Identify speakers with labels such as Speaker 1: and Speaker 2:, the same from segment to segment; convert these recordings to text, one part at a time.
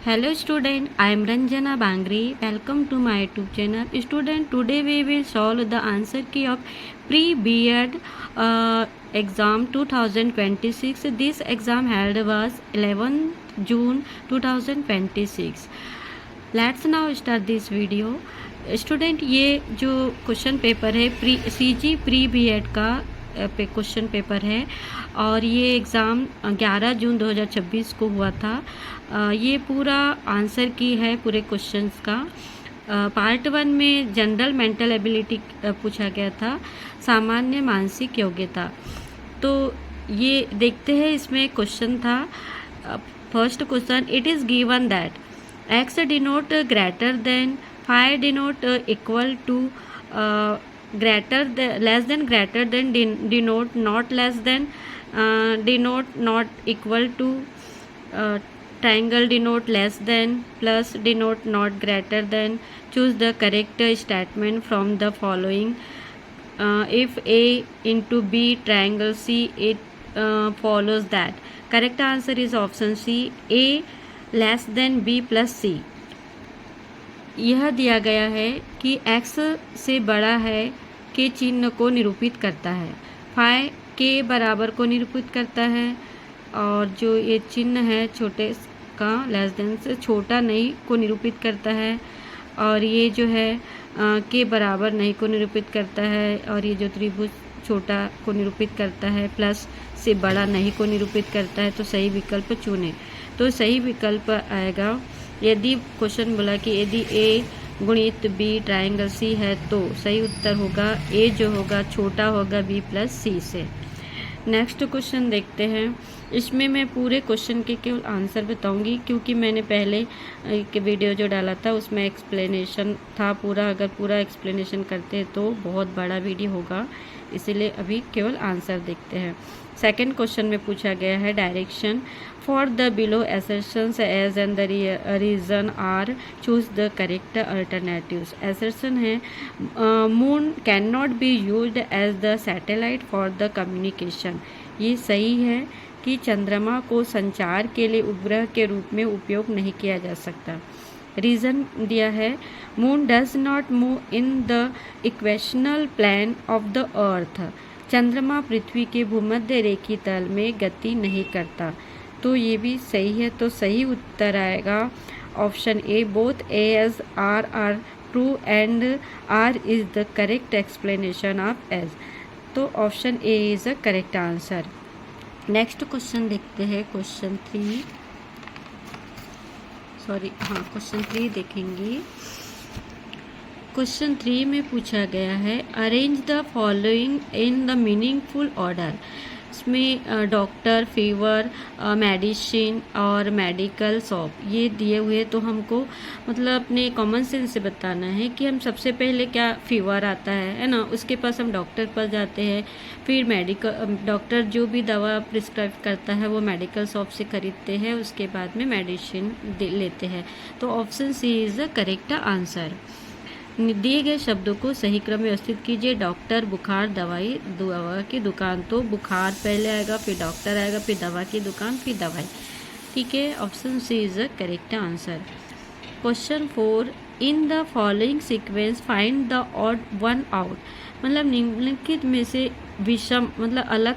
Speaker 1: Hello student, I am Ranjana Bangri. Welcome to my YouTube channel. Student, today we will solve the answer key of pre-B.Ed exam 2026. This exam held was 11 June 2026. Let's now start this video. Student, ये जो question paper है CG pre BEd का question paper है और ये exam 11 जून 2026 को हुआ था। ये पूरा आंसर की है पूरे क्वेश्चंस का। पार्ट 1 में जनरल मेंटल एबिलिटी पूछा गया था, सामान्य मानसिक योग्यता। तो ये देखते हैं, इसमें क्वेश्चन था। First question, it is given that X denote greater than, phi denote equal to, less than greater than denote not less than, denote not equal to, triangle denote less than, plus denote not greater than. Choose the correct statement from the following. If A into B triangle C, it follows that. Correct answer is option C, A less than B plus C. यह दिया गया है कि x से बड़ा है के चिन्ह को निरूपित करता है, फाई के बराबर को निरूपित करता है, और जो ये चिन्ह है छोटे का लेस देन से छोटा नहीं को निरूपित करता है, और ये जो है के बराबर नहीं को निरूपित करता है, और ये जो त्रिभुज छोटा को निरूपित करता है प्लस से बड़ा नहीं को निरूपित करता है। तो सही विकल्प चुने। तो सही विकल्प आएगा, यदि क्वेश्चन बोला कि यदि ए गुणित बी ट्राइंगल सी है तो सही उत्तर होगा ए जो होगा छोटा होगा बी प्लस सी से। नेक्स्ट क्वेश्चन देखते हैं। इसमें मैं पूरे क्वेश्चन के केवल आंसर बताऊंगी, क्योंकि मैंने पहले एक वीडियो जो डाला था उसमें एक्सप्लेनेशन था पूरा। अगर पूरा एक्सप्लेनेशन करते तो बहुत बड़ा वीडियो होगा, इसीलिए अभी केवल आंसर देखते हैं। सेकंड क्वेश्चन में पूछा गया है, direction for the below assertions as and the reason R, choose the correct alternatives. Assertion है, moon can not be used as the satellite for the communication. ये सही है कि चंद्रमा को संचार के लिए उपग्रह के रूप में उपयोग नहीं किया जा सकता। रीज़न दिया है, moon does not move in the equational plane of the earth. चंद्रमा पृथ्वी के भूमध्य रेखी तल में गति नहीं करता। तो ये भी सही है। तो सही उत्तर आएगा option A, both A as R are true and R is the correct explanation of as. तो option A is the correct answer. Next question देखते हैं, क्वेश्चन 3 देखेंगे। क्वेश्चन 3 में पूछा गया है, arrange the following in the meaningful order. इसमें doctor, fever, medicine और मेडिकल शॉप ये दिए हुए, तो हमको मतलब अपने कॉमन सेंस से बताना है कि हम सबसे पहले क्या, फीवर आता है ना, उसके पास हम डॉक्टर पर जाते हैं, फिर मेडिकल डॉक्टर जो भी दवा प्रिस्क्राइब करता है वो मेडिकल शॉप से खरीदते हैं, उसके बाद में मेडिसिन लेते हैं। तो option C is the correct answer. दिए गए शब्दों को सही क्रम में व्यवस्थित कीजिए। डॉक्टर, बुखार, दवाई, दवा की दुकान। तो बुखार पहले आएगा, फिर डॉक्टर आएगा, फिर दवा की दुकान, फिर दवाई। ठीक है, option C is the correct answer. Question 4, in the following sequence find the odd one out. मतलब निम्नलिखित में से विषम मतलब अलग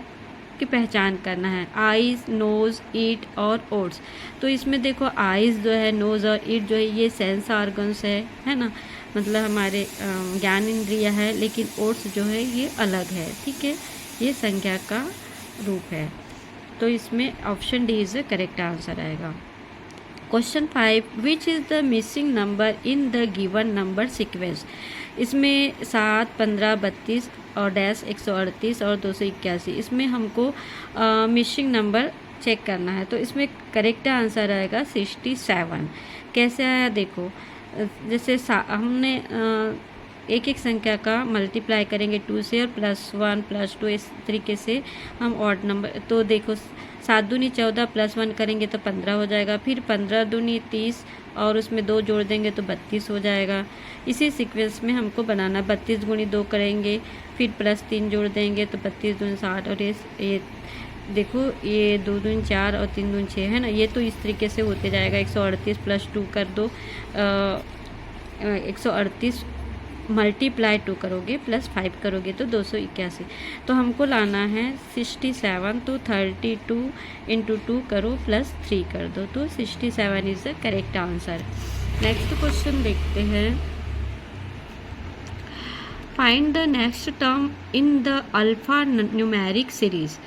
Speaker 1: की पहचान करना है। आइज, नोज़, ईट और ओट्स। तो इसमें देखो, आइज़ जो है, नोज़ और ईट जो है ये सेंस ऑर्गन्स है ना, मतलब हमारे ज्ञान इंद्रिय है, लेकिन ओट्स जो है ये अलग है। ठीक है, ये संज्ञा का रूप है। तो इसमें option D is the correct answer आएगा। Question 5, which is the missing number in the given number sequence. इसमें 7, 15, 32 और डैश 138 और 281, इसमें हमको मिसिंग नंबर चेक करना है। तो इसमें करेक्ट आंसर आएगा 67। कैसे आया देखो, जैसे हमने एक एक संख्या का मल्टीप्लाई करेंगे 2 से, और +1 +2 इस तरीके से हम ऑड नंबर। तो देखो 7 दूनी 14 +1 करेंगे तो 15 हो जाएगा, फिर 15 दूनी 30 और उसमें 2 जोड़ देंगे तो 32 हो जाएगा। इसी सीक्वेंस में हमको बनाना, 32 गुणी 2 करेंगे, फिर +3 जोड़ देंगे तो 32 दूनी 60, और ये देखो ये 2 दूनी 4 और 3 दूनी 6 है ना, ये तो इस तरीके से होते जाएगा। 138 प्लस 2 कर दो, 138 मल्टीप्लाई 2 करोगे प्लस 5 करोगे तो 281। तो हमको लाना है 67, तो 32 इंटू 2 करो प्लस 3 कर दो, तो 67 is the correct answer. Next question देखते हैं। Find the next term in the alpha numeric series.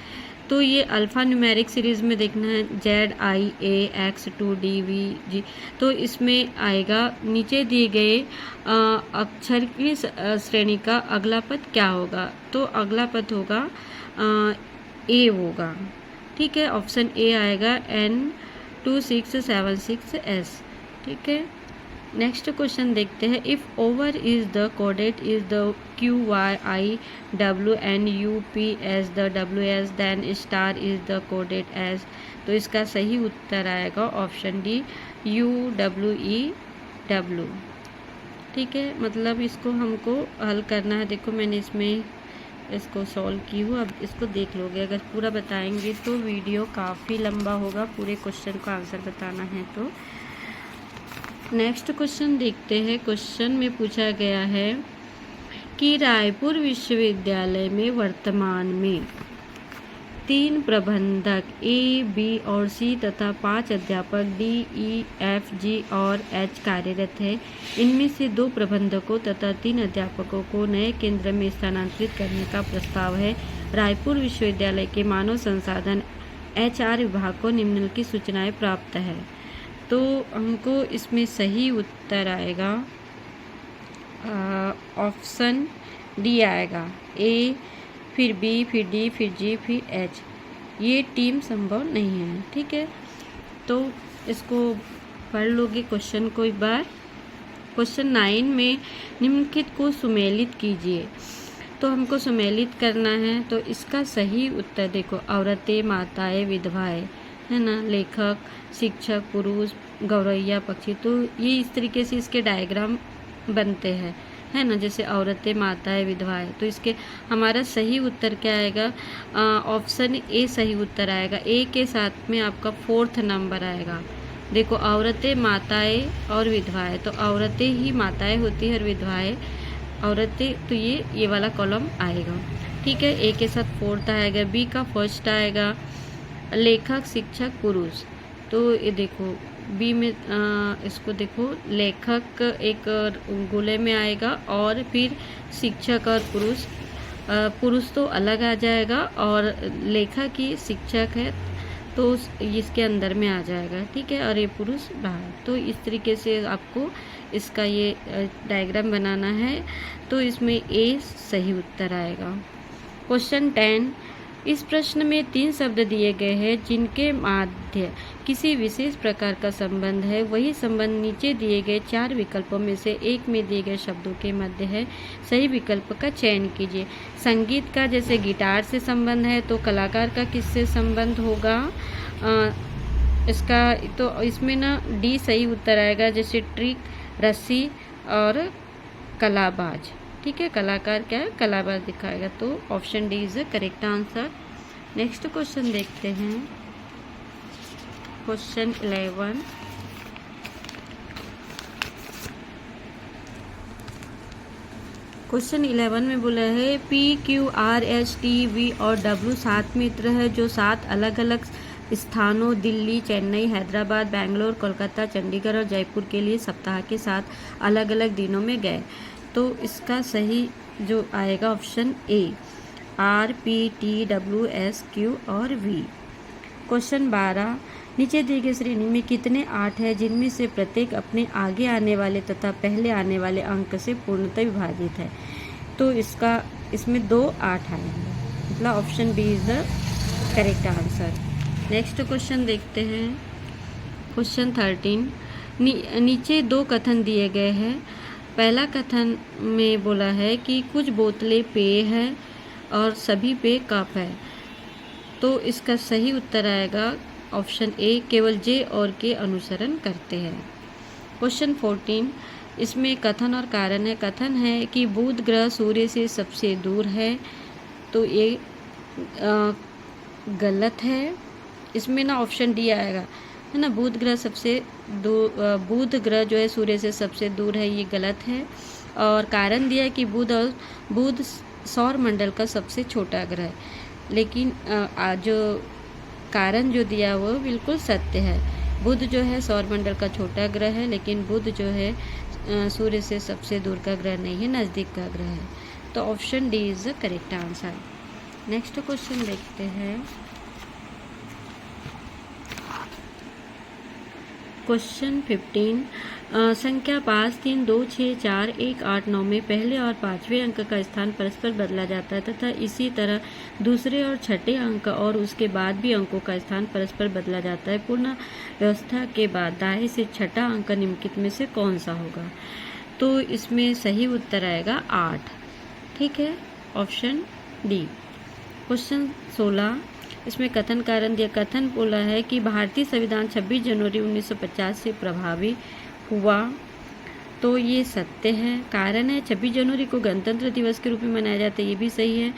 Speaker 1: तो ये अल्फ़ा न्यूमेरिक सीरीज़ में देखना है ZIA X2DVG। तो इसमें आएगा नीचे दिए गए अक्षर की श्रेणी का अगला पद क्या होगा। तो अगला पद होगा ए होगा, ठीक है। ऑप्शन ए आएगा N2676S, ठीक है। नेक्स्ट क्वेश्चन देखते हैं। If over is the coded is the QYIWNUP the WS then star is the coded as. तो इसका सही उत्तर आएगा ऑप्शन डी UWEW, ठीक है। मतलब इसको हमको हल करना है। देखो मैंने इसमें इसको सॉल्व की हूँ, अब इसको देख लोगे। अगर पूरा बताएंगे तो वीडियो काफ़ी लंबा होगा, पूरे क्वेश्चन का आंसर बताना है। तो नेक्स्ट क्वेश्चन देखते हैं। क्वेश्चन में पूछा गया है कि रायपुर विश्वविद्यालय में वर्तमान में 3 प्रबंधक A, B और C तथा 5 अध्यापक D, E, F, G और H कार्यरत है। इनमें से 2 प्रबंधकों तथा 3 अध्यापकों को नए केंद्र में स्थानांतरित करने का प्रस्ताव है। रायपुर विश्वविद्यालय के मानव संसाधन HR विभाग को निम्नलिखित सूचनाएं प्राप्त है। तो हमको इसमें सही उत्तर आएगा ऑप्शन डी आएगा। ए, फिर बी, फिर डी, फिर जी, फिर एच। ये टीम संभव नहीं है, ठीक है। तो इसको पढ़ लोगे क्वेश्चन को एक बार। क्वेश्चन 9 में निम्नलिखित को सुमेलित कीजिए। तो हमको सुमेलित करना है। तो इसका सही उत्तर देखो, औरतें, माताएं, विधवाएं, है ना, लेखक, शिक्षक, पुरुष, गौरैया, पक्षी। तो ये इस तरीके से इसके डायग्राम बनते हैं, है ना, जैसे औरतें, माताएं, विधवाएं। तो इसके हमारा सही उत्तर क्या आएगा? ऑप्शन ए सही उत्तर आएगा। ए के साथ में आपका 4th नंबर आएगा। देखो औरतें, माताएं और विधवाएं। तो औरतें ही माताएं होती है और विधवाएं औरतें। तो ये वाला कॉलम आएगा, ठीक है। ए के साथ 4th आएगा। बी का 1st आएगा, लेखक, शिक्षक, पुरुष। तो ये देखो बी में इसको देखो, लेखक एक गोले में आएगा और फिर शिक्षक और पुरुष। पुरुष तो अलग आ जाएगा और लेखक ही शिक्षक है तो इसके अंदर में आ जाएगा, ठीक है। और ये पुरुष बाहर। तो इस तरीके से आपको इसका ये डायग्राम बनाना है। तो इसमें ए सही उत्तर आएगा। क्वेश्चन 10। इस प्रश्न में 3 शब्द दिए गए हैं जिनके माध्य किसी विशेष प्रकार का संबंध है। वही संबंध नीचे दिए गए 4 विकल्पों में से एक में दिए गए शब्दों के मध्य है। सही विकल्प का चयन कीजिए। संगीत का जैसे गिटार से संबंध है, तो कलाकार का किससे संबंध होगा? इसका तो इसमें ना डी सही उत्तर आएगा, जैसे ट्रिक, रस्सी और कलाबाज, ठीक है। कलाकार क्या है? कलाबाज दिखाएगा। तो option D is the correct answer. Next question देखते हैं। क्वेश्चन 11। क्वेश्चन 11 में बोला है PQRSTV और W 7 मित्र है जो 7 अलग अलग स्थानों दिल्ली, चेन्नई, हैदराबाद, बेंगलोर, कोलकाता, चंडीगढ़ और जयपुर के लिए सप्ताह के 7 अलग अलग दिनों में गए। तो इसका सही जो आएगा ऑप्शन ए, RPTWSQ और V। क्वेश्चन 12। नीचे दी गई श्रेणी में कितने 8 है जिनमें से प्रत्येक अपने आगे आने वाले तथा पहले आने वाले अंक से पूर्णतः विभाजित है। तो इसमें 2 8 आएंगे, मतलब option B is the correct answer. Next question देखते हैं। क्वेश्चन 13। नीचे 2 कथन दिए गए हैं। पहला कथन में बोला है कि कुछ बोतलें पेय है और सभी पेय कप है। तो इसका सही उत्तर आएगा ऑप्शन ए, केवल जे और के अनुसरण करते हैं। क्वेश्चन 14। इसमें कथन और कारण है। कथन है कि बुध ग्रह सूर्य से सबसे दूर है। तो ये गलत है। इसमें ना ऑप्शन डी आएगा, है ना, बुध ग्रह बुध ग्रह जो है सूर्य से सबसे दूर है, ये गलत है। और कारण दिया है कि बुध सौर मंडल का सबसे छोटा ग्रह है, लेकिन जो कारण जो दिया वो बिल्कुल सत्य है। बुध जो है सौर मंडल का छोटा ग्रह है, लेकिन बुध जो है सूर्य से सबसे दूर का ग्रह नहीं है, नज़दीक का ग्रह है। तो option D is the correct answer. Next question देखते हैं। क्वेश्चन 15, संख्या 5, 3, 2, 6, 4, 1, 8, 9 में पहले और पाँचवें अंक का स्थान परस्पर बदला जाता है तथा इसी तरह दूसरे और छठे अंक और उसके बाद भी अंकों का स्थान परस्पर बदला जाता है। पूर्ण व्यवस्था के बाद दाएं से छठा अंक निम्नलिखित में से कौन सा होगा? तो इसमें सही उत्तर आएगा 8। ठीक है, ऑप्शन डी। क्वेश्चन 16, इसमें कथन कारण दिया। कथन बोला है कि भारतीय संविधान 26 जनवरी 1950 से प्रभावी हुआ, तो ये सत्य है। कारण है 26 जनवरी को गणतंत्र दिवस के रूप में मनाया जाता है, ये भी सही है।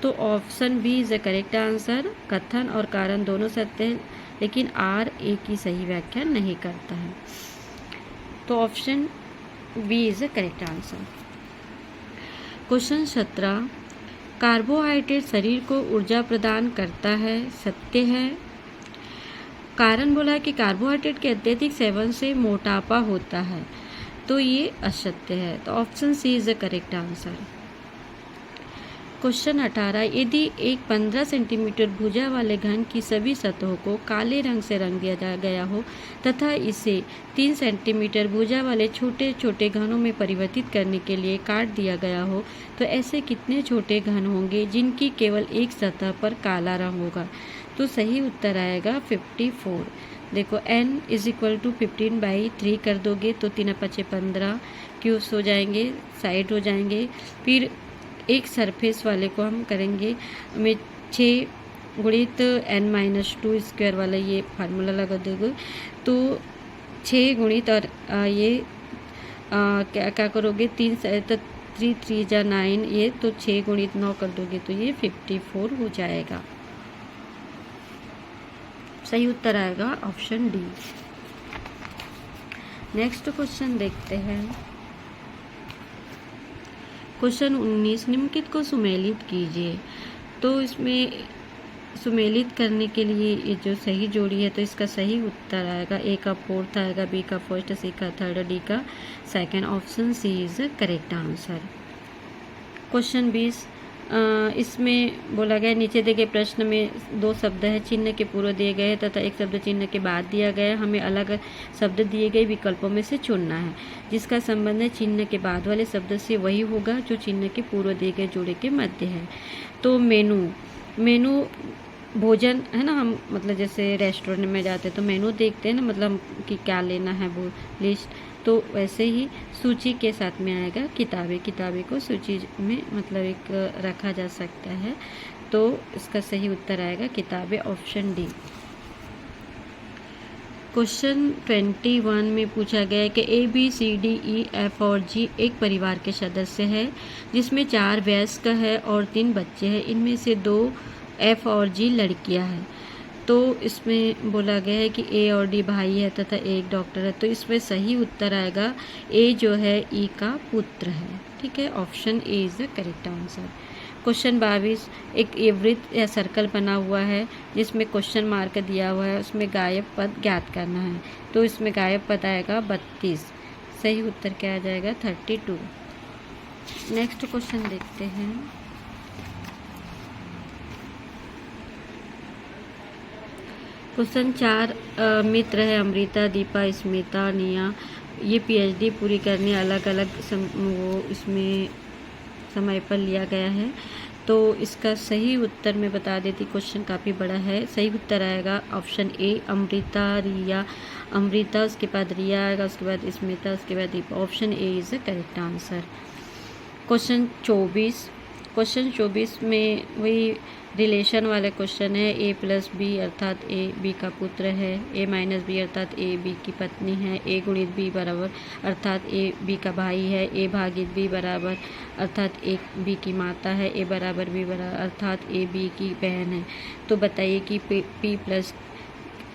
Speaker 1: तो option B is the correct answer. कथन और कारण दोनों सत्य है, लेकिन आर ए की सही व्याख्या नहीं करता है। तो option B is the correct answer. Question 17, carbohydrate शरीर को ऊर्जा प्रदान करता है, सत्य है। कारण बोला है कि कार्बोहाइड्रेट के अत्यधिक सेवन से मोटापा होता है, तो ये असत्य है। तो option C is the correct answer. Question 18, यदि एक 15 सेंटीमीटर भुजा वाले घन की सभी सतहों को काले रंग से रंग दिया गया हो तथा इसे 3 सेंटीमीटर भुजा वाले छोटे छोटे घनों में परिवर्तित करने के लिए काट दिया गया हो, तो ऐसे कितने छोटे घन होंगे जिनकी केवल एक सतह पर काला रंग होगा? तो सही उत्तर आएगा 54। देखो n इज इक्वल टू 15/3 कर दोगे तो 3 5 15 क्यूब्स हो जाएंगे, साइड हो जाएंगे। फिर एक सरफेस वाले को हम करेंगे में 6 गुणित n-2 स्क्वायर वाला ये फार्मूला लगा दोगे, तो 6 गुणित और ये क्या क्या करोगे, 3 3 जा 9, ये तो 6 गुणित 9 कर दोगे तो ये 54 हो जाएगा। सही उत्तर आएगा ऑप्शन डी। नेक्स्ट क्वेश्चन देखते हैं। क्वेश्चन 19, निम्नलिखित को सुमेलित कीजिए। तो इसमें सुमेलित करने के लिए ये जो सही जोड़ी है, तो इसका सही उत्तर आएगा ए का 4th आएगा, बी का 1st, सी का 3rd, डी का 2nd। Option C is correct answer. Question 20, इसमें बोला गया नीचे दिए गए प्रश्न में 2 शब्द है चिन्ह के पूर्व दिए गए तथा एक शब्द चिन्ह के बाद दिया गया। हमें अलग शब्द दिए गए विकल्पों में से चुनना है जिसका संबंध है चिन्ह के बाद वाले शब्द से वही होगा जो चिन्ह के पूर्व दिए गए जोड़े के मध्य है। तो मेनू भोजन है ना, हम मतलब जैसे रेस्टोरेंट में जाते हैं तो मेनू देखते हैं ना, मतलब कि क्या लेना है वो लिस्ट, तो वैसे ही सूची के साथ में आएगा किताबें को सूची में मतलब एक रखा जा सकता है। तो इसका सही उत्तर आएगा किताबें, ऑप्शन डी। क्वेश्चन 21 में पूछा गया है कि ABCDEF और G एक परिवार के सदस्य है जिसमें 4 वयस्क है और 3 बच्चे हैं। इनमें से 2 F और G लड़कियां हैं। तो इसमें बोला गया है कि A और D भाई है तथा एक डॉक्टर है। तो इसमें सही उत्तर आएगा A जो है E का पुत्र है। ठीक है, option A is the correct answer. Question 22, एक वृत्त या सर्कल बना हुआ है जिसमें क्वेश्चन मार्क दिया हुआ है, उसमें गायब पद ज्ञात करना है। तो इसमें गायब पद आएगा 32। सही उत्तर क्या आ जाएगा 32। नेक्स्ट क्वेश्चन देखते हैं। क्वेश्चन 4, मित्र है अमृता, दीपा, स्मिता, निया, ये PhD पूरी करने अलग अलग वो इसमें समय पर लिया गया है। तो इसका सही उत्तर मैं बता देती, क्वेश्चन काफ़ी बड़ा है। सही उत्तर आएगा ऑप्शन ए अमृता, रिया, अमृता उसके बाद रिया आएगा, उसके बाद स्मिता, उसके बाद Deepa. Option A is the correct answer. Question 24, question 24 में वही रिलेशन वाले क्वेश्चन है। ए प्लस बी अर्थात ए बी का पुत्र है, ए माइनस बी अर्थात ए बी की पत्नी है, ए गुणित बी बराबर अर्थात ए बी का भाई है, ए भागित बी बराबर अर्थात ए बी की माता है, ए बराबर बी बराबर अर्थात ए बी की बहन है। तो बताइए कि P plus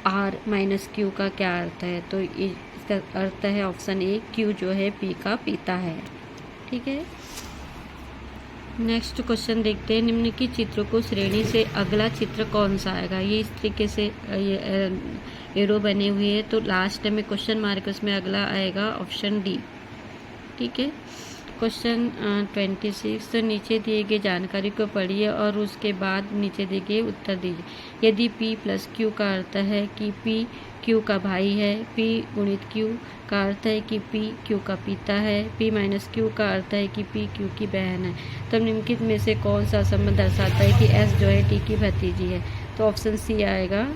Speaker 1: R minus Q का क्या अर्थ है। तो इसका अर्थ है ऑप्शन ए, क्यू जो है पी का पिता है। ठीक है, नेक्स्ट क्वेश्चन देखते हैं। निम्नलिखित चित्रों को श्रेणी से अगला चित्र कौन सा आएगा। ये इस तरीके से ये एरो बने हुए हैं, तो लास्ट में क्वेश्चन मार्क उसमें अगला आएगा ऑप्शन डी। ठीक है, क्वेश्चन 26, तो नीचे दिए गए जानकारी को पढ़िए और उसके बाद नीचे दिए गए उत्तर दीजिए। यदि P प्लस क्यू का अर्थ है कि P क्यू का भाई है, P गुणित क्यू का अर्थ है कि P क्यू का पिता है, P माइनस क्यू का अर्थ है कि P क्यू की बहन है, तो निम्नलिखित में से कौन सा संबंध दर्शाता है कि S जो है T की भतीजी है। तो ऑप्शन सी आएगा,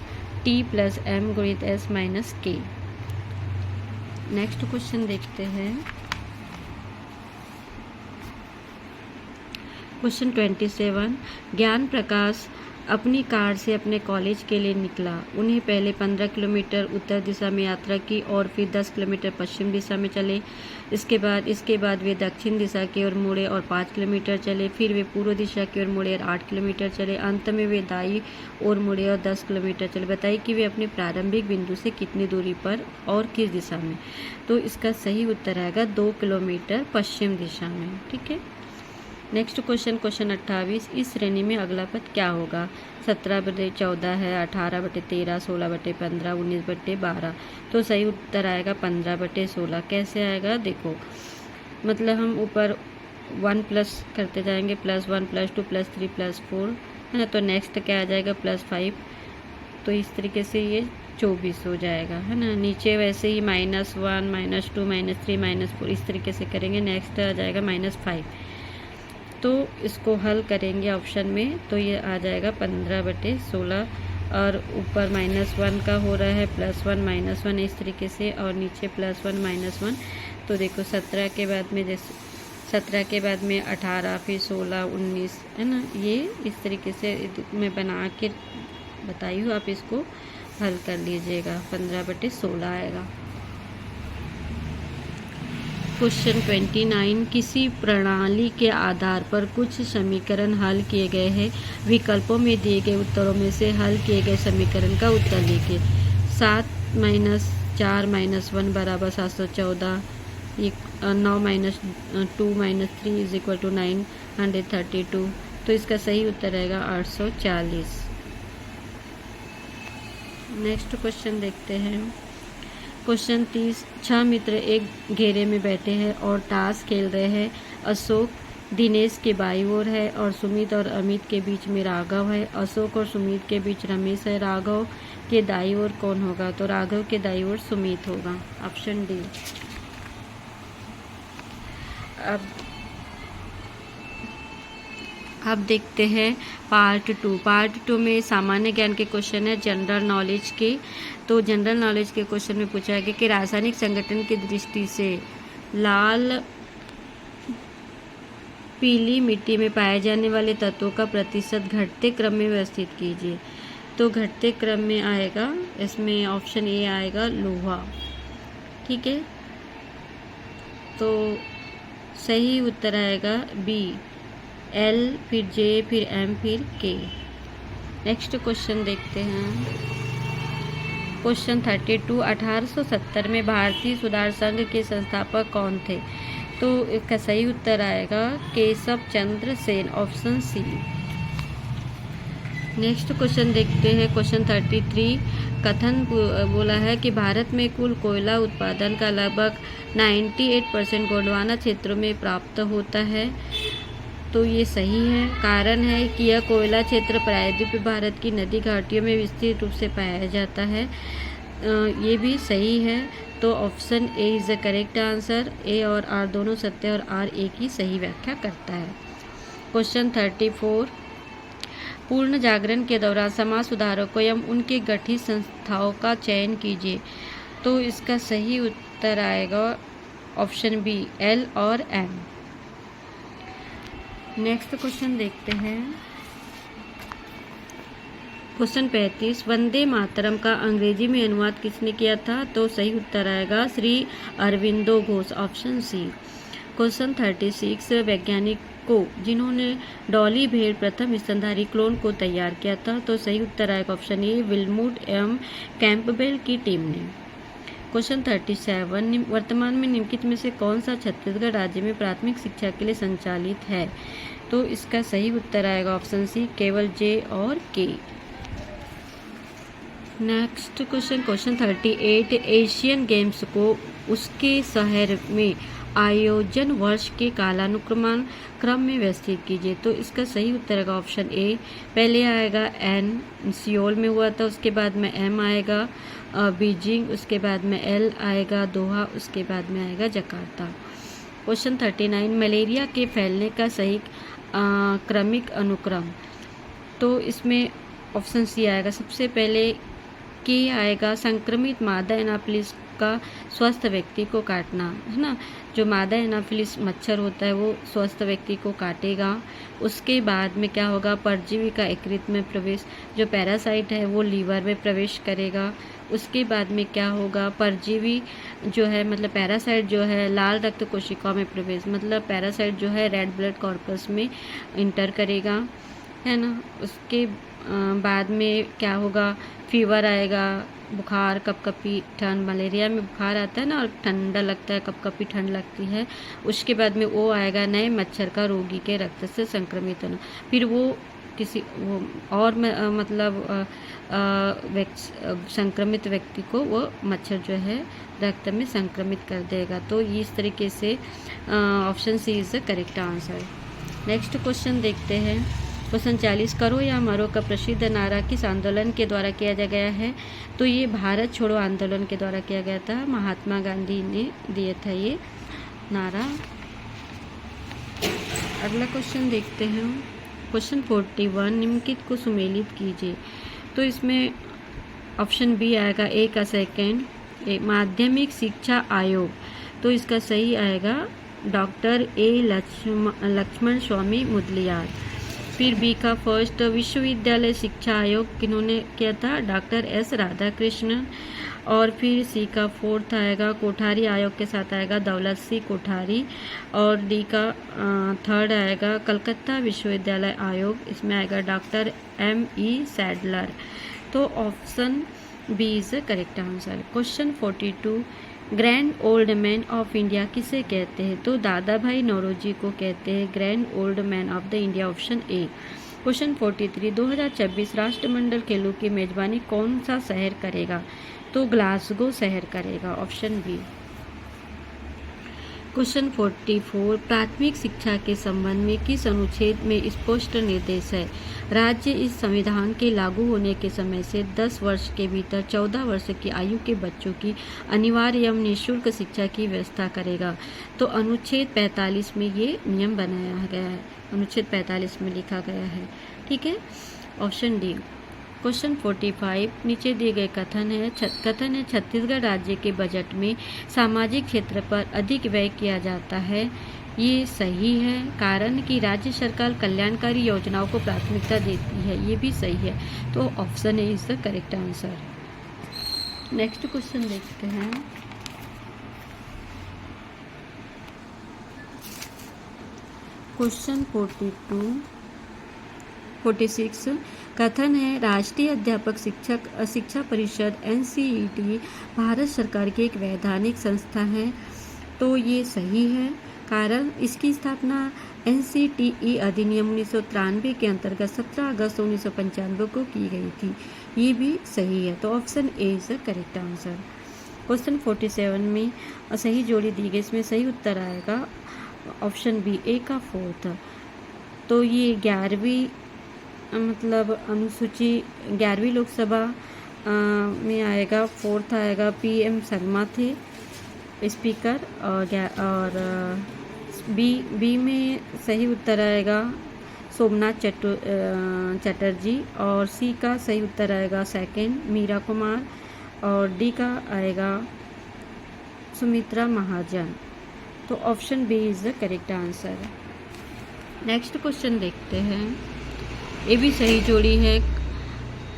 Speaker 1: T प्लस M गुणित S minus K। Next question देखते हैं। क्वेश्चन 27, ज्ञान प्रकाश अपनी कार से अपने कॉलेज के लिए निकला। उन्हें पहले 15 किलोमीटर उत्तर दिशा में यात्रा की और फिर 10 किलोमीटर पश्चिम दिशा में चले। इसके बाद वे दक्षिण दिशा की ओर मुड़े और 5 किलोमीटर चले। फिर वे पूर्व दिशा की ओर मुड़े और 8 किलोमीटर चले। अंत में वे दाईं ओर मुड़े और 10 किलोमीटर चले। बताइए कि वे अपने प्रारंभिक बिंदु से कितनी दूरी पर और किस दिशा में। तो इसका सही उत्तर आएगा 2 किलोमीटर पश्चिम दिशा में। ठीक है, नेक्स्ट क्वेश्चन 28, इस श्रेणी में अगला पद क्या होगा। 17/14 है, 18/13, 16/15, 19/12। तो सही उत्तर आएगा 15/16। कैसे आएगा देखो, मतलब हम ऊपर 1 प्लस करते जाएंगे, +1 +2 +3 +4 है ना। तो नेक्स्ट क्या आ जाएगा +5। तो इस तरीके से ये 24 हो जाएगा है ना। नीचे वैसे ही -1 -2 -3 -4 इस तरीके से करेंगे। नेक्स्ट आ जाएगा -5। तो इसको हल करेंगे ऑप्शन में, तो ये आ जाएगा 15/16 और ऊपर -1 का हो रहा है, +1 -1 इस तरीके से और नीचे +1 -1। तो देखो 17 के बाद में जैसे 17 के बाद में 18 फिर 16 19 है ना। ये इस तरीके से मैं बना के बताई हूँ, आप इसको हल कर लीजिएगा। 15/16 आएगा। क्वेश्चन 29, किसी प्रणाली के आधार पर कुछ समीकरण हल किए गए हैं। विकल्पों में दिए गए उत्तरों में से हल किए गए समीकरण का उत्तर लिखिए। 7 - 4 - 1 बराबर 714। 9 - 2 - 3 = 932। तो इसका सही उत्तर रहेगा 840। नेक्स्ट क्वेश्चन देखते हैं। क्वेश्चन 30, 6 मित्र एक घेरे में बैठे हैं और ताश खेल रहे हैं। अशोक दिनेश के बाईं ओर है और सुमित और अमित के बीच में राघव है। अशोक और सुमित के बीच रमेश है। राघव के दाईं ओर कौन होगा। तो राघव के दाईं ओर सुमित होगा, ऑप्शन डी। अब देखते हैं पार्ट 2। पार्ट 2 में सामान्य ज्ञान के क्वेश्चन है, जनरल नॉलेज के। तो जनरल नॉलेज के क्वेश्चन में पूछा गया कि रासायनिक संगठन की दृष्टि से लाल पीली मिट्टी में पाए जाने वाले तत्वों का प्रतिशत घटते क्रम में व्यवस्थित कीजिए। तो घटते क्रम में आएगा, इसमें ऑप्शन ए आएगा लोहा। ठीक है, तो सही उत्तर आएगा बी, L फिर J फिर M फिर K। नेक्स्ट क्वेश्चन देखते हैं। क्वेश्चन 32, 1870 में भारतीय सुधार संघ के संस्थापक कौन थे। तो इसका सही उत्तर आएगा Keshav Chandra Sen, option C. Next question देखते हैं। क्वेश्चन 33, कथन बोला है कि भारत में कुल कोयला उत्पादन का लगभग 98% गोंडवाना क्षेत्रों में प्राप्त होता है। तो ये सही है। कारण है कि यह कोयला क्षेत्र प्रायद्वीपीय भारत की नदी घाटियों में विस्तृत रूप से पाया जाता है। ये भी सही है। तो option A is the correct answer. A और आर दोनों सत्य और आर ए की सही व्याख्या करता है। क्वेश्चन 34, पूर्ण जागरण के दौरान समाज सुधारकों एवं उनके गठित संस्थाओं का चयन कीजिए। तो इसका सही उत्तर आएगा ऑप्शन बी, L और M। नेक्स्ट क्वेश्चन देखते हैं। क्वेश्चन 35, वंदे मातरम का अंग्रेजी में अनुवाद किसने किया था? तो सही उत्तर आएगा Shri Aurobindo Ghosh, option C. Question 36, वैज्ञानिक को जिन्होंने डॉली भेड़ प्रथम स्तनधारी क्लोन को तैयार किया था? तो सही उत्तर आएगा ऑप्शन ए, विल्मुट एम कैंपबेल की टीम ने। क्वेश्चन 37, वर्तमान में निम्नलिखित में से कौन सा छत्तीसगढ़ राज्य में प्राथमिक शिक्षा के लिए संचालित है? तो इसका सही उत्तर आएगा ऑप्शन सी, केवल जे और के। नेक्स्ट क्वेश्चन 38, एशियन गेम्स को उसके शहर में आयोजन वर्ष के कालानुक्रम क्रम में व्यवस्थित कीजिए। तो इसका सही उत्तर आएगा ऑप्शन ए, पहले आएगा एन, सियोल में हुआ था, उसके बाद में एम आएगा बीजिंग, उसके बाद में एल आएगा दोहा, उसके बाद में आएगा जकार्ता। क्वेश्चन 39, मलेरिया के फैलने का सही क्रमिक अनुक्रम? तो इसमें ऑप्शन सी आएगा, सबसे पहले के आएगा संक्रमित मादा एनाफिलिस का स्वस्थ व्यक्ति को काटना, है ना। जो मादा एनाफिलिस मच्छर होता है वो स्वस्थ व्यक्ति को काटेगा। उसके बाद में क्या होगा, परजीवी का यकृत में प्रवेश, जो पैरासाइट है वो लीवर में प्रवेश करेगा। उसके बाद में क्या होगा, परजीवी जो है मतलब पैरासाइट जो है लाल रक्त कोशिकाओं में प्रवेश, मतलब पैरासाइट जो है रेड ब्लड कॉर्पस में इंटर करेगा, है ना। उसके बाद में क्या होगा, फीवर आएगा, बुखार, कपकपी, ठंड, मलेरिया में बुखार आता है ना और ठंडा लगता है, कपकपी ठंड लगती है। उसके बाद में वो आएगा नए मच्छर का रोगी के रक्त से संक्रमित होना, फिर वो किसी वो और मतलब संक्रमित व्यक्ति को वो मच्छर जो है रक्त में संक्रमित कर देगा। तो इस तरीके से option C is the correct answer. Next question देखते हैं। क्वेश्चन 40, करो या मरो का प्रसिद्ध नारा किस आंदोलन के द्वारा किया गया है? तो ये भारत छोड़ो आंदोलन के द्वारा किया गया था, महात्मा गांधी ने दिया था ये नारा। अगला क्वेश्चन देखते हैं। क्वेश्चन 41, निम्नलिखित को सुमेलित कीजिए। तो इसमें ऑप्शन बी आएगा, ए का सेकेंड, माध्यमिक शिक्षा आयोग। तो इसका सही आएगा डॉक्टर ए लक्ष्मण स्वामी मुदलियार। फिर बी का फर्स्ट, विश्वविद्यालय शिक्षा आयोग किन्होंने किया था? Doctor S Radhakrishnan. और फिर सी का फोर्थ आएगा, कोठारी आयोग के साथ आएगा दौलत सी कोठारी। और डी का थर्ड आएगा, कलकत्ता विश्वविद्यालय आयोग, इसमें आएगा डॉक्टर एम ई सैडलर। तो option B is the correct answer. Question 42, grand old man of India किसे कहते हैं? तो दादा भाई नौरोजी को कहते हैं grand old man of the India, option A. Question 43, 2026 राष्ट्रमंडल खेलों की मेजबानी कौन सा शहर करेगा? तो ग्लासगो शहर करेगा, ऑप्शन बी। क्वेश्चन 44, प्राथमिक शिक्षा के संबंध में किस अनुच्छेद में स्पष्ट निर्देश है? राज्य इस संविधान के लागू होने के समय से 10 वर्ष के भीतर 14 वर्ष की आयु के बच्चों की अनिवार्य एवं निःशुल्क शिक्षा की व्यवस्था करेगा। तो अनुच्छेद 45 में ये नियम बनाया गया है, अनुच्छेद 45 में लिखा गया है, ठीक है, ऑप्शन डी। क्वेश्चन 45, नीचे दिए गए कथन है छत्तीसगढ़ राज्य के बजट में सामाजिक क्षेत्र पर अधिक व्यय किया जाता है। ये सही है, कारण कि राज्य सरकार कल्याणकारी योजनाओं को प्राथमिकता देती है, ये भी सही है। तो option A is the correct answer. Next question देखते हैं। क्वेश्चन 46, कथन है राष्ट्रीय अध्यापक शिक्षा परिषद NCET भारत सरकार की एक वैधानिक संस्था है। तो ये सही है, कारण इसकी स्थापना NCTE अधिनियम 1993 के अंतर्गत 17 अगस्त 1995 को की गई थी, ये भी सही है। तो option A is the correct answer. Question 47 में सही जोड़ी दी गई, इसमें सही उत्तर आएगा ऑप्शन बी, ए का फोर्थ। तो ये 11वीं मतलब अनुसूची 11वीं लोकसभा में आएगा, फोर्थ आएगा PM शर्मा थे स्पीकर। और बी में सही उत्तर आएगा सोमनाथ चटर्जी। और सी का सही उत्तर आएगा सेकेंड मीरा कुमार। और डी का आएगा सुमित्रा महाजन। तो option B is the correct answer. Next question देखते हैं। ये भी सही जोड़ी है,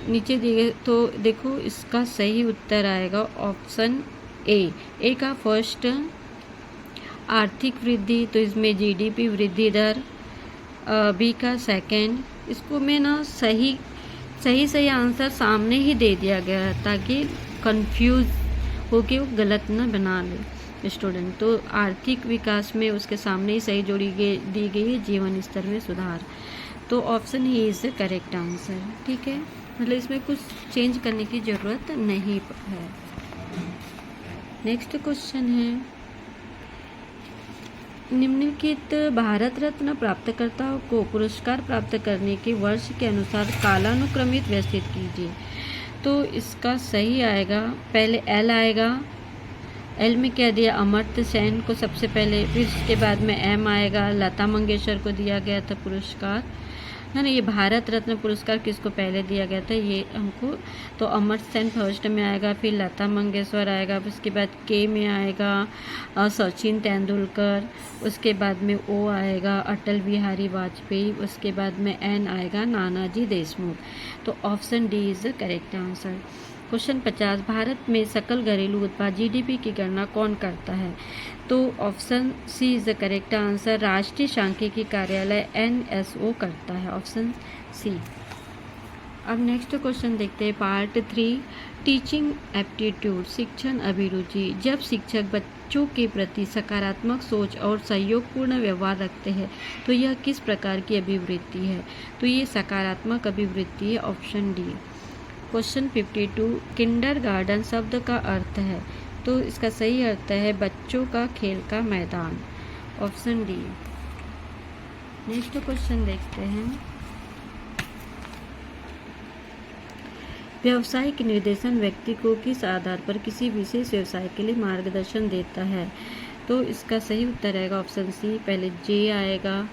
Speaker 1: नीचे दिए तो देखो इसका सही उत्तर आएगा ऑप्शन ए का फर्स्ट आर्थिक वृद्धि, तो इसमें जीडीपी वृद्धि दर। बी का सेकंड, इसको मैं ना सही आंसर सामने ही दे दिया गया है ताकि कंफ्यूज होके वो गलत ना बना ले स्टूडेंट। तो आर्थिक विकास में उसके सामने ही सही जोड़ी दी गई है जीवन स्तर में सुधार। तो option he is the correct answer. ठीक है, मतलब इसमें कुछ चेंज करने की ज़रूरत नहीं है। नेक्स्ट क्वेश्चन है, निम्नलिखित भारत रत्न प्राप्तकर्ताओं को पुरस्कार प्राप्त करने के वर्ष के अनुसार कालानुक्रमित व्यवस्थित कीजिए। तो इसका सही आएगा, पहले एल आएगा। एल में क्या दिया, अमर्त्य सेन को सबसे पहले, फिर उसके बाद में एम आएगा, लता मंगेशकर को दिया गया था पुरस्कार, है ना। ये भारत रत्न पुरस्कार किसको पहले दिया गया था ये हमको, तो अमर्त्य सेन फर्स्ट में आएगा, फिर लता मंगेशकर आएगा, उसके बाद के में आएगा सचिन तेंदुलकर, उसके बाद में ओ आएगा अटल बिहारी वाजपेयी, उसके बाद में एन आएगा नानाजी देशमुख। तो option D is the correct answer. Question 50, Bharat में सकल घरेलू उत्पाद जीडीपी की गणना कौन करता है? तो option C is the correct answer, राष्ट्रीय सांख्यिकी कार्यालय एनएसओ करता है, ऑप्शन सी। अब नेक्स्ट क्वेश्चन देखते हैं, पार्ट 3, टीचिंग एप्टीट्यूड, शिक्षण अभिरुचि। जब शिक्षक बच्चों के प्रति सकारात्मक सोच और सहयोगपूर्ण व्यवहार रखते हैं तो यह किस प्रकार की अभिवृत्ति है? तो ये सकारात्मक अभिवृत्ति है, ऑप्शन डी। क्वेश्चन 52, किंडरगार्टन शब्द का अर्थ है? तो इसका सही अर्थ है बच्चों का खेल का मैदान, ऑप्शन डी। नेक्स्ट क्वेश्चन देखते हैं, व्यावसायिक निर्देशन व्यक्ति को किस आधार पर किसी विशेष व्यवसाय के लिए मार्गदर्शन देता है? तो इसका सही उत्तर आएगा ऑप्शन सी, पहले जे आएगा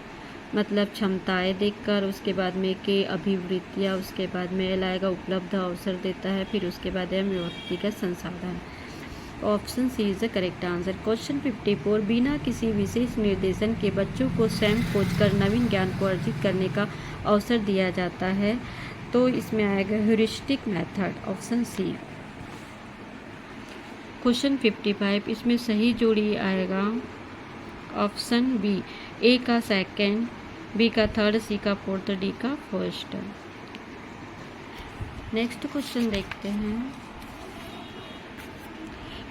Speaker 1: मतलब क्षमताएं देखकर, उसके बाद में के अभिवृत्तियाँ, उसके बाद में एल आएगा उपलब्ध अवसर देता है, फिर उसके बाद एम व्यक्तिगत संसाधन। Option C is the correct answer. Question 54, बिना किसी विशेष निर्देशन के बच्चों को स्वयं खोजकर नवीन ज्ञान को अर्जित करने का अवसर दिया जाता है? तो इसमें आएगा heuristic method, option C. Question 55, इसमें सही जोड़ी आएगा ऑप्शन बी, ए का सेकंड, बी का थर्ड, सी का फोर्थ, डी का फर्स्ट। नेक्स्ट क्वेश्चन देखते हैं,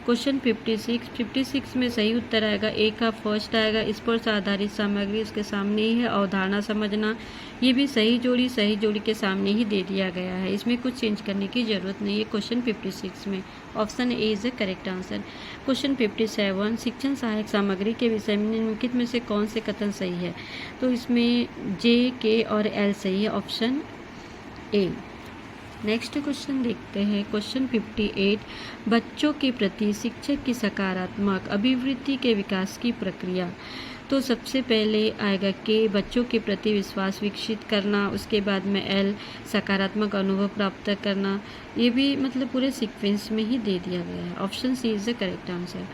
Speaker 1: क्वेश्चन 56 में सही उत्तर आएगा ए का फर्स्ट आएगा, इस पर आधारित सामग्री उसके सामने ही है, अवधारणा समझना। ये भी सही जोड़ी के सामने ही दे दिया गया है, इसमें कुछ चेंज करने की ज़रूरत नहीं है क्वेश्चन 56 में, option A is the correct answer. Question 57, शिक्षण सहायक सामग्री के विषय में निम्नलिखित में से कौन से कथन सही है? तो इसमें जे, के और एल सही है, ऑप्शन ए। नेक्स्ट क्वेश्चन देखते हैं, क्वेश्चन 58, बच्चों के प्रति शिक्षक की सकारात्मक अभिवृत्ति के विकास की प्रक्रिया। तो सबसे पहले आएगा के, बच्चों के प्रति विश्वास विकसित करना, उसके बाद में एल, सकारात्मक अनुभव प्राप्त करना। ये भी मतलब पूरे सीक्वेंस में ही दे दिया गया है, option C is the correct answer.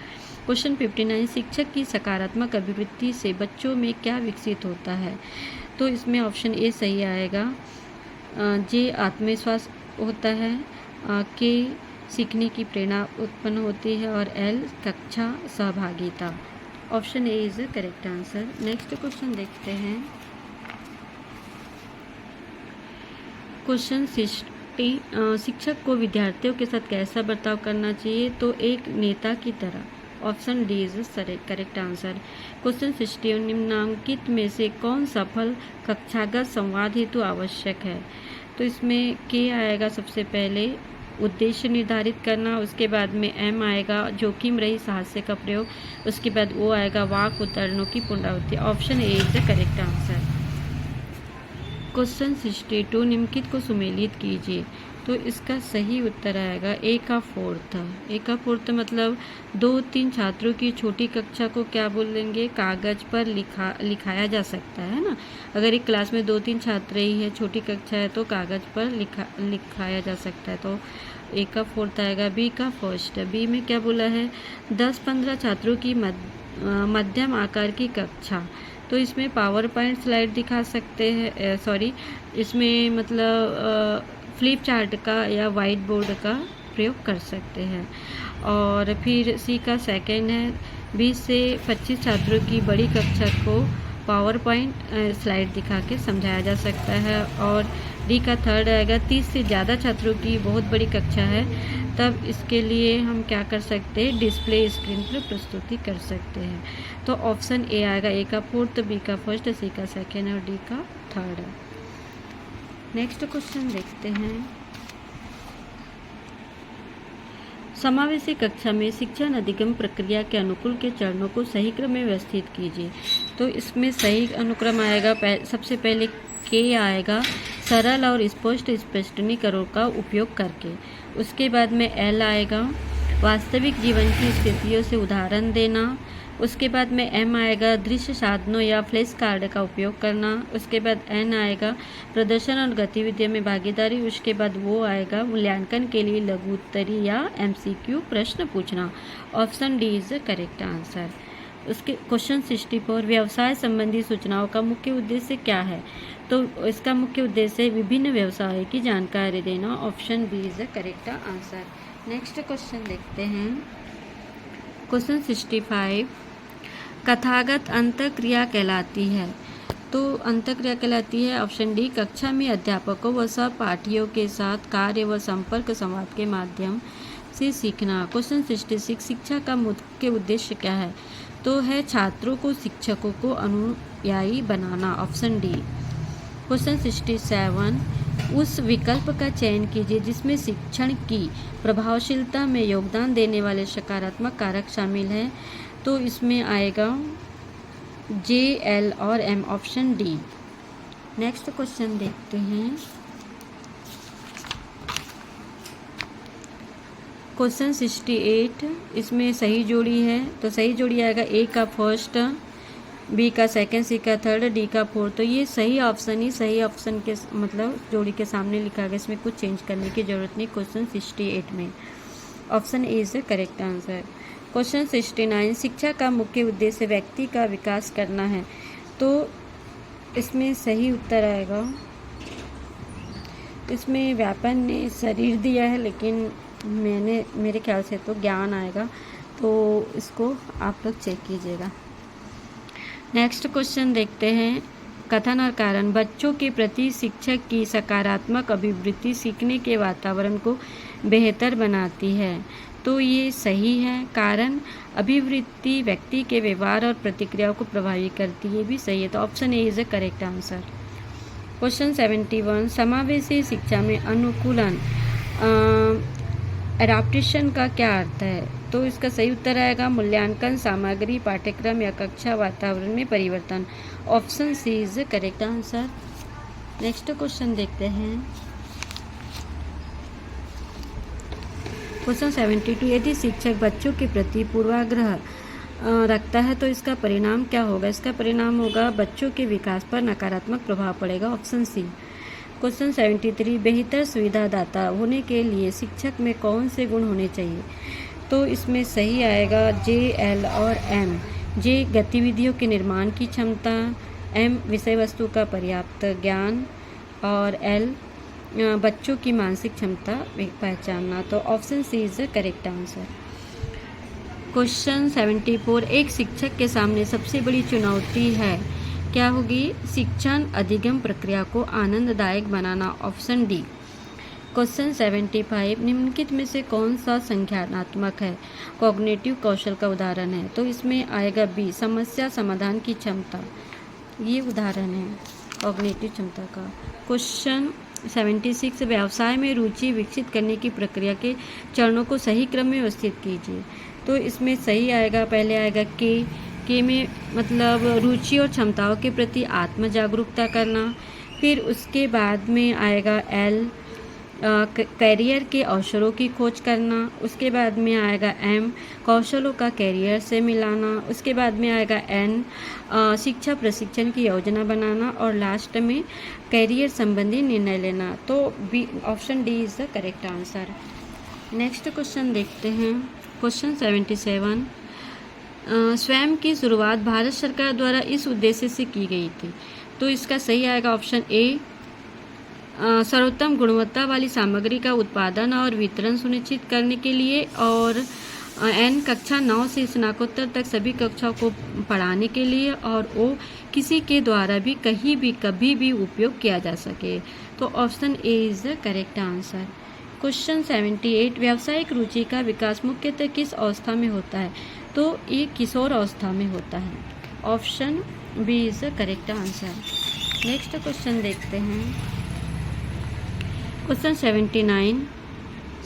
Speaker 1: Question 59, शिक्षक की सकारात्मक अभिवृत्ति से बच्चों में क्या विकसित होता है? तो इसमें ऑप्शन ए सही आएगा, जे आत्मविश्वास होता है, के सीखने की प्रेरणा उत्पन्न होती है, और एल कक्षा सहभागिता। Option A is the correct answer. Next question देखते हैं, क्वेश्चन 60, शिक्षक को विद्यार्थियों के साथ कैसा बर्ताव करना चाहिए? तो एक नेता की तरह, option D is the correct answer. Question 61, निम्नलिखित में से कौन सफल कक्षागत संवाद हेतु आवश्यक है? तो इसमें के आएगा सबसे पहले, उद्देश्य निर्धारित करना, उसके बाद में एम आएगा जोखिम रही हास्य का प्रयोग, उसके बाद ओ आएगा वाक उदाहरणों की पुनरावृत्ति। Option A is the correct answer. Question 62, निम्नलिखित को सुमेलित कीजिए। तो इसका सही उत्तर आएगा ए का फोर्थ। ए का फोर्थ मतलब 2-3 छात्रों की छोटी कक्षा को क्या बोलेंगे? कागज पर लिखाया जा सकता है ना। अगर एक क्लास में 2-3 छात्र ही है, छोटी कक्षा है, तो कागज पर लिखाया जा सकता है। तो ए का फोर्थ आएगा। बी का फर्स्ट, बी में क्या बोला है? 10-15 छात्रों की मध्यम आकार की कक्षा, तो इसमें पावर पॉइंट स्लाइड दिखा सकते हैं, सॉरी इसमें मतलब फ्लिप चार्ट का या वाइट बोर्ड का प्रयोग कर सकते हैं। और फिर सी का सेकंड है 20 से 25 छात्रों की बड़ी कक्षा को पावर पॉइंट स्लाइड दिखा के समझाया जा सकता है। और डी का थर्ड आएगा 30 से ज़्यादा छात्रों की बहुत बड़ी कक्षा है, तब इसके लिए हम क्या कर सकते हैं, डिस्प्ले स्क्रीन पर प्रस्तुति कर सकते हैं। तो ऑप्शन ए आएगा, ए का फोर्थ, बी का फर्स्ट, सी का सेकेंड और डी का थर्ड है। नेक्स्ट क्वेश्चन देखते हैं। समावेशी कक्षा में शिक्षण अधिगम प्रक्रिया के अनुकूल के चरणों को सही क्रम में व्यवस्थित कीजिए। तो इसमें सही अनुक्रम आएगा, सबसे पहले के आएगा सरल और स्पष्ट स्पष्टीकरणों का उपयोग करके। उसके बाद में एल आएगा वास्तविक जीवन की स्थितियों से उदाहरण देना। उसके बाद में एम आएगा दृश्य साधनों या फ्लैश कार्ड का उपयोग करना। उसके बाद एन आएगा प्रदर्शन और गतिविधियों में भागीदारी। उसके बाद वो आएगा मूल्यांकन के लिए लघु उत्तरी या MCQ प्रश्न पूछना। Option D is the correct answer. उसके क्वेश्चन 64 व्यवसाय संबंधी सूचनाओं का मुख्य उद्देश्य क्या है। तो इसका मुख्य उद्देश्य विभिन्न व्यवसायों की जानकारी देना। Option B is the correct answer. Next question देखते हैं। क्वेश्चन 65 कथागत अंतःक्रिया कहलाती है। तो अंतःक्रिया कहलाती है ऑप्शन डी कक्षा में अध्यापकों व सहपाठियों के साथ कार्य व संपर्क संवाद के माध्यम से सीखना। क्वेश्चन 66 शिक्षा का मुख्य उद्देश्य क्या है। तो है छात्रों को शिक्षकों को अनुयायी बनाना। Option D. क्वेश्चन 67 उस विकल्प का चयन कीजिए जिसमें शिक्षण की प्रभावशीलता में योगदान देने वाले सकारात्मक कारक शामिल हैं। तो इसमें आएगा जे, एल और M. Option D. Next question देखते हैं। क्वेश्चन 68 इसमें सही जोड़ी है। तो सही जोड़ी आएगा ए का फर्स्ट, बी का सेकंड, सी का थर्ड, डी का फोर्थ। तो ये सही ऑप्शन ही सही ऑप्शन के मतलब जोड़ी के सामने लिखा गया, इसमें कुछ चेंज करने की जरूरत नहीं। क्वेश्चन 68 में option A is the correct answer. Question 69 शिक्षा का मुख्य उद्देश्य व्यक्ति का विकास करना है। तो इसमें सही उत्तर आएगा, इसमें व्यापन ने शरीर दिया है लेकिन मेरे ख्याल से तो ज्ञान आएगा, तो इसको आप लोग चेक कीजिएगा। नेक्स्ट क्वेश्चन देखते हैं। कथन और कारण बच्चों के प्रति शिक्षक की सकारात्मक अभिवृत्ति सीखने के वातावरण को बेहतर बनाती है। तो ये सही है। कारण अभिवृत्ति व्यक्ति के व्यवहार और प्रतिक्रियाओं को प्रभावित करती है, भी सही है। तो option A is the correct answer. Question 71 समावेशी शिक्षा में अनुकूलन एडाप्टेशन का क्या अर्थ है। तो इसका सही उत्तर आएगा मूल्यांकन सामग्री पाठ्यक्रम या कक्षा वातावरण में परिवर्तन। Option C is the correct answer. Next question देखते हैं। क्वेश्चन 72 यदि शिक्षक बच्चों के प्रति पूर्वाग्रह रखता है तो इसका परिणाम क्या होगा। इसका परिणाम होगा बच्चों के विकास पर नकारात्मक प्रभाव पड़ेगा। Option C. क्वेश्चन 73 बेहतर सुविधादाता होने के लिए शिक्षक में कौन से गुण होने चाहिए। तो इसमें सही आएगा जे, एल और एम। जे गतिविधियों के निर्माण की क्षमता, एम विषय वस्तु का पर्याप्त ज्ञान और एल बच्चों की मानसिक क्षमता पहचानना। तो option C is the correct answer. Question 74 एक शिक्षक के सामने सबसे बड़ी चुनौती है क्या होगी। शिक्षण अधिगम प्रक्रिया को आनंददायक बनाना। Option D. क्वेश्चन 75 निम्नलिखित में से कौन सा संज्ञानात्मक है, कॉग्निटिव कौशल का उदाहरण है। तो इसमें आएगा बी समस्या समाधान की क्षमता। ये उदाहरण है कॉग्निटिव क्षमता का। क्वेश्चन 76 व्यवसाय में रुचि विकसित करने की प्रक्रिया के चरणों को सही क्रम में व्यवस्थित कीजिए। तो इसमें सही आएगा, पहले आएगा के में मतलब रुचि और क्षमताओं के प्रति आत्म जागरूकता करना। फिर उसके बाद में आएगा एल कैरियर के अवसरों की खोज करना। उसके बाद में आएगा एम कौशलों का कैरियर से मिलाना। उसके बाद में आएगा एन शिक्षा प्रशिक्षण की योजना बनाना। और लास्ट में कैरियर संबंधी निर्णय लेना। तो B option D is the correct answer. Next question देखते हैं। क्वेश्चन 77 स्वयं की शुरुआत भारत सरकार द्वारा इस उद्देश्य से की गई थी। तो इसका सही आएगा ऑप्शन ए, सर्वोत्तम गुणवत्ता वाली सामग्री का उत्पादन और वितरण सुनिश्चित करने के लिए, और एन कक्षा 9 से स्नातकोत्तर तक सभी कक्षाओं को पढ़ाने के लिए, और ओ किसी के द्वारा भी कहीं भी कभी भी उपयोग किया जा सके। तो option A is the correct answer. Question 78, व्यावसायिक रुचि का विकास मुख्यतः किस अवस्था में होता है? तो ये किशोर अवस्था में होता है। Option B is the correct answer. Next question देखते हैं। क्वेश्चन 79,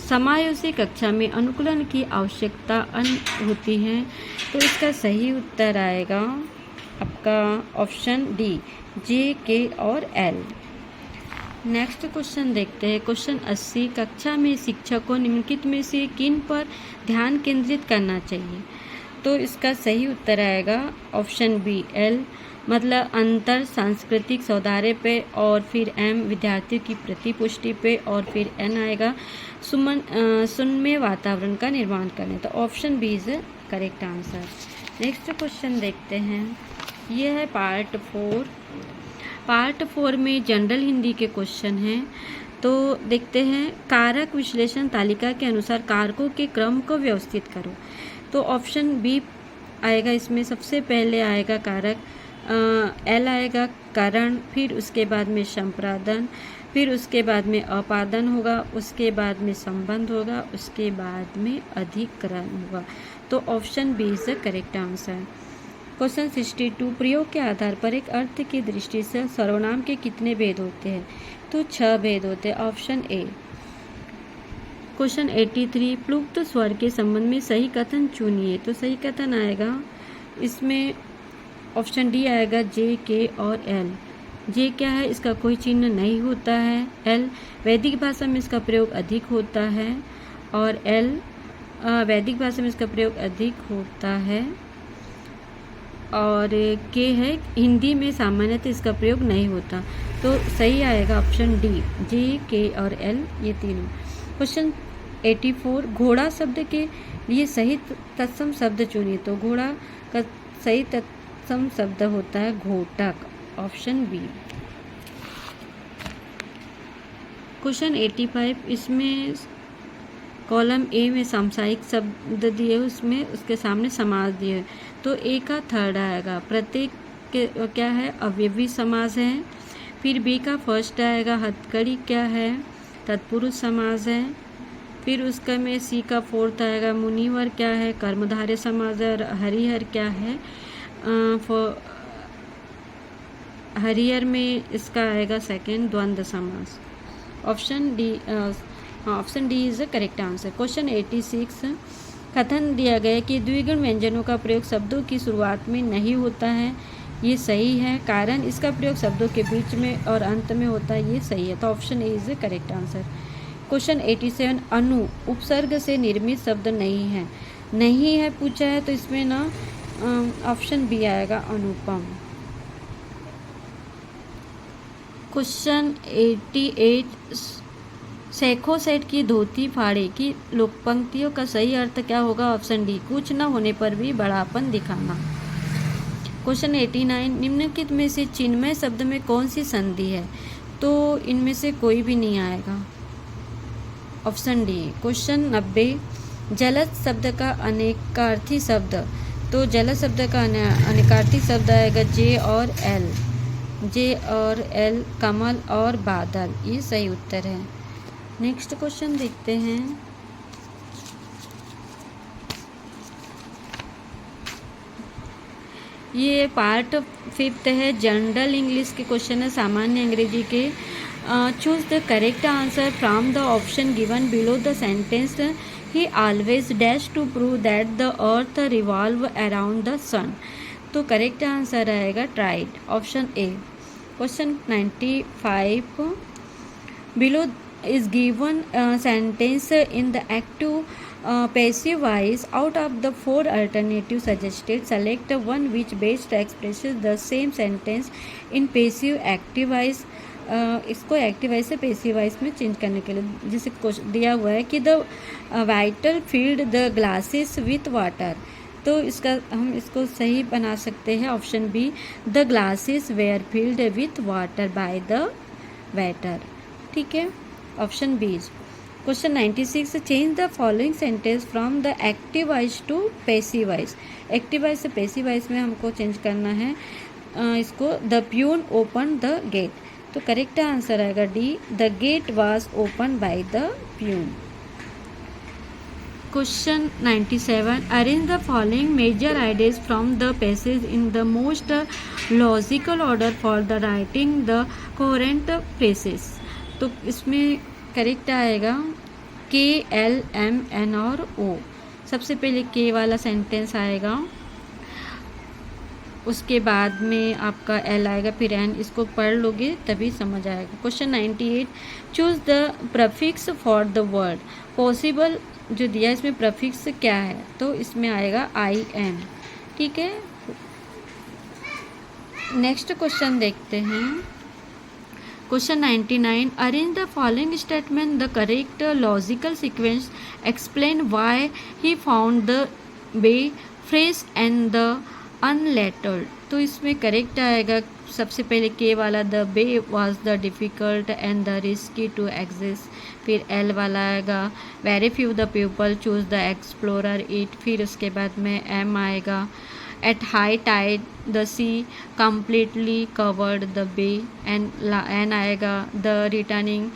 Speaker 1: समायोजी कक्षा में अनुकूलन की आवश्यकता होती है। तो इसका सही उत्तर आएगा आपका ऑप्शन डी, जे, के और एल। नेक्स्ट क्वेश्चन देखते हैं। क्वेश्चन 80, कक्षा में शिक्षक को निम्नलिखित में से किन पर ध्यान केंद्रित करना चाहिए? तो इसका सही उत्तर आएगा ऑप्शन बी, एल, मतलब अंतर सांस्कृतिक सौहार्द पे, और फिर एम विद्यार्थियों की प्रतिपुष्टि पे, और फिर एन आएगा सुनम्य वातावरण का निर्माण करने। तो option B is correct answer. Next question देखते हैं। यह है पार्ट 4। पार्ट 4 में जनरल हिंदी के क्वेश्चन हैं। तो देखते हैं। कारक विश्लेषण तालिका के अनुसार कारकों के क्रम को व्यवस्थित करो। तो ऑप्शन बी आएगा। इसमें सबसे पहले आएगा कारक एल आएगा करण, फिर उसके बाद में संप्रादन, फिर उसके बाद में अपादन होगा, उसके बाद में संबंध होगा, उसके बाद में अधिकरण होगा। तो option B is the correct answer. Question 62, प्रयोग के आधार पर एक अर्थ की दृष्टि से सर्वनाम के कितने भेद होते हैं? तो 6 भेद होते हैं। Option A. क्वेश्चन 83, प्लुप्त स्वर के संबंध में सही कथन चुनिए। तो सही कथन आएगा इसमें ऑप्शन डी आएगा, जे, के और एल। जे क्या है? इसका कोई चिन्ह नहीं होता है। एल, वैदिक भाषा में इसका प्रयोग अधिक होता है, और एल वैदिक भाषा में इसका प्रयोग अधिक होता है, और के है हिंदी में सामान्यतः इसका प्रयोग नहीं होता। तो सही आएगा ऑप्शन डी, जे, के और एल, ये तीनों। क्वेश्चन 84, घोड़ा शब्द के लिए सही तत्सम शब्द चुनिए। तो घोड़ा का सही तत्सम शब्द होता है घोटक। Option B. क्वेश्चन 85, इसमें कॉलम ए में सामसायिक शब्द दिए, उसमें उसके सामने समास दिए। तो ए का थर्ड आएगा। प्रत्येक के क्या है? अवयवी समास है। फिर बी का फर्स्ट आएगा। हथकड़ी क्या है? तत्पुरुष समास है। फिर उसका में सी का फोर्थ आएगा। मुनिवर क्या है? कर्मधारय समास है। और हरिहर क्या है? हरिहर में इसका आएगा सेकेंड द्वंद्व समास। Option D option D is the correct answer. Question 86, कथन दिया गया कि द्विगुण व्यंजनों का प्रयोग शब्दों की शुरुआत में नहीं होता है। ये सही है, कारण इसका प्रयोग शब्दों के बीच में और अंत में होता है। ये सही है। तो option A is the correct answer. Question 87, अनु उपसर्ग से निर्मित शब्द नहीं है पूछा है। तो इसमें ना ऑप्शन बी आएगा, अनुपम। क्वेश्चन 88, सैखों सेठ की धोती फाड़े की लोक पंक्तियों का सही अर्थ क्या होगा? ऑप्शन डी, कुछ न होने पर भी बड़ापन दिखाना। क्वेश्चन 89, निम्नलिखित में से चिन्मय शब्द में कौन सी संधि है? तो इनमें से कोई भी नहीं आएगा। Option D. क्वेश्चन 90, जलद शब्द का अनेकार्थी शब्द। तो जलद शब्द का अनेकार्थी शब्द आएगा जे और एल। जे और एल, कमल और बादल। ये सही उत्तर है। नेक्स्ट क्वेश्चन देखते हैं। ये पार्ट 5 है। जनरल इंग्लिश के क्वेश्चन है, सामान्य अंग्रेजी के। Choose the correct answer from the option given below the sentence. He always dash to prove that the earth revolve around the sun. तो करेक्ट आंसर आएगा tried. Option A. Question 95, below is given sentence in the active passive voice. Out of the 4 alternatives suggested, select one which best expresses the same sentence in passive active voice. इसको active voice से passive voice में change करने के लिए जैसे दिया हुआ है कि the waiter filled the glasses with water. तो इसका हम इसको सही बना सकते हैं option B, the glasses were filled with water by the waiter. ठीक है, option B. Question 96, change the following sentence from the active voice to passive voice. Active voice से पैसिव वॉइस में हमको चेंज करना है इसको। The peon open the gate, तो correct answer आएगा D, the gate was open by the peon. Question 97, arrange the following major ideas from the passage in the most logical order for the writing the coherent phrases. तो इसमें correct आएगा के, L, M, N और ओ। सबसे पहले K वाला sentence आएगा, उसके बाद में आपका एल आएगा, फिर एन। इसको पढ़ लोगे तभी समझ आएगा। Question 98, choose the prefix for the word. Possible जो दिया इसमें प्रफिक्स क्या है, तो इसमें आएगा आई एम। ठीक है, नेक्स्ट क्वेश्चन देखते हैं। Question 99, arrange the following statement the correct logical sequence, explain why he found the bay fresh and the unlettered. तो इसमें करेक्ट आएगा सबसे पहले के वाला, the bay was the difficult and the risky to exist. फिर L वाला आएगा, very few the people choose the explorer it. फिर उसके बाद में एम आएगा, at high tide the sea completely covered the bay. N आएगा, the returning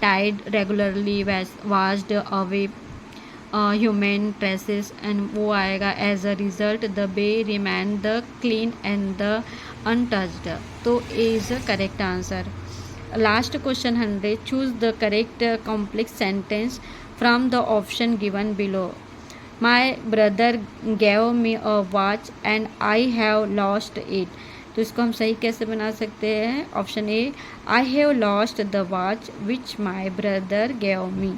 Speaker 1: tide regularly washed away human traces. And वो आएगा, as a result the bay remain the clean and the untouched. तो A is the correct answer. Last question 100, choose the correct complex sentence from the option given below. My brother gave me a watch and I have lost it. तो इसको हम सही कैसे बना सकते हैं? Option A, I have lost the watch which my brother gave मी,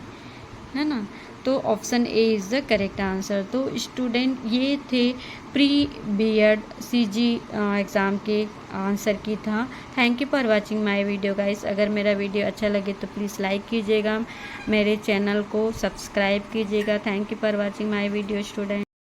Speaker 1: है ना। तो option A is the correct answer. तो स्टूडेंट, ये थे प्री बीएड सीजी एग्ज़ाम के आंसर की था। Thank you for watching my video guys. अगर मेरा वीडियो अच्छा लगे तो प्लीज़ लाइक कीजिएगा, मेरे चैनल को सब्सक्राइब कीजिएगा। Thank you for watching my video student.